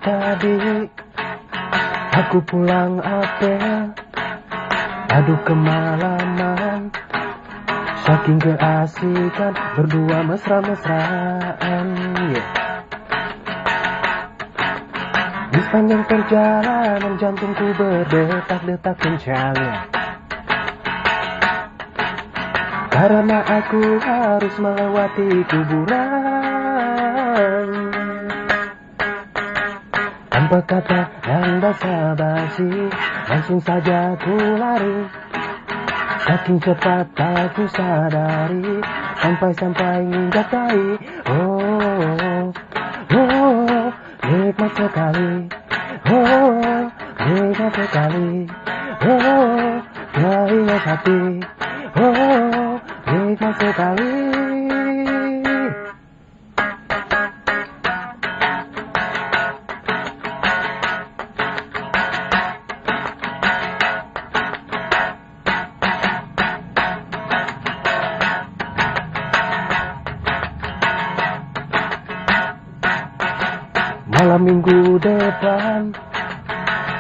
tadi aku pulang apel, aduh kemalaman, saking keasikan berdua mesra-mesraan, yeah. Di sepanjang perjalanan jantungku berdetak-detak kencang, karena aku harus melewati kuburan. Tanpa kata dan basa-basi, langsung saja ku lari. Saking cepat aku sadari, sampai-sampai nginjak dahi. Oh, oh, nikmat sekali. Oh, nikmat sekali. Oh, gaya hati. Oh, nikmat sekali. Malam minggu depan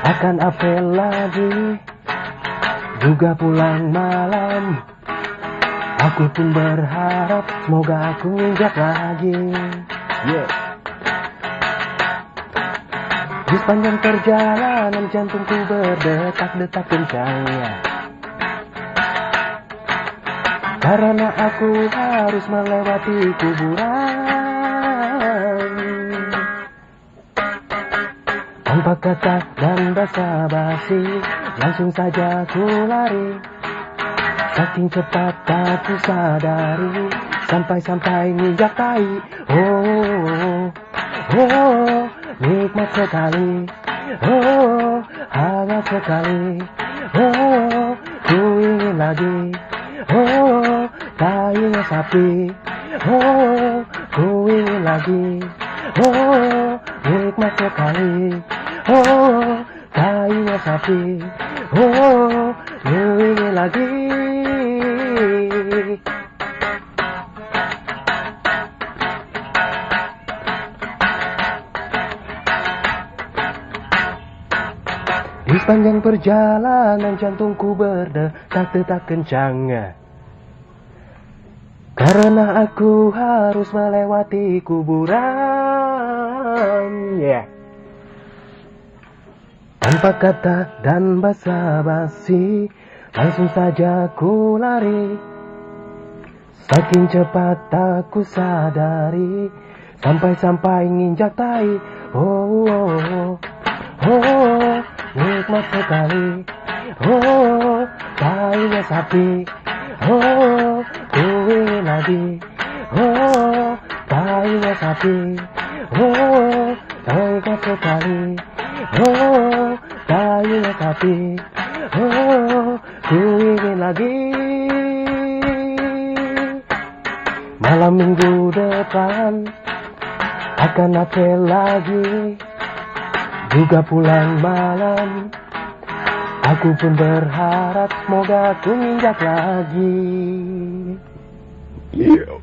akan apel lagi, juga pulang malam. Aku pun berharap semoga aku nginjak lagi, yeah. Di sepanjang perjalanan jantungku berdetak-detak kencangnya, karena aku harus melewati kuburan. Tanpa kata dan basa-basi, langsung saja ku lari. Saking cepat aku sadari, sampai-sampai nginjak dahi. Oh, oh, nikmat sekali. Oh, hangat sekali. Oh, ku ingin lagi. Oh, tahinya sapi. Oh, ku ingin lagi. Oh, nikmat sekali. Oh, tahinya sapi. Oh, ku ingin lagi. Di sepanjang perjalanan jantungku berdetak-detak kencang, karena aku harus melewati kuburan, yeah. Tanpa kata dan basa-basi, langsung saja ku lari. Saking cepat aku sadari, sampai-sampai nginjak dahi. Oh, oh, oh, nikmat sekali. Oh, tahinya sapi. Oh, ku ingin lagi. Oh, tahinya sapi. Oh, nikmat sekali. Oh, tahinya sapi. Oh, ku ingin lagi. Malam minggu depan akan apel lagi, juga pulang malam. Aku pun berharap semoga aku nginjak lagi, yeah.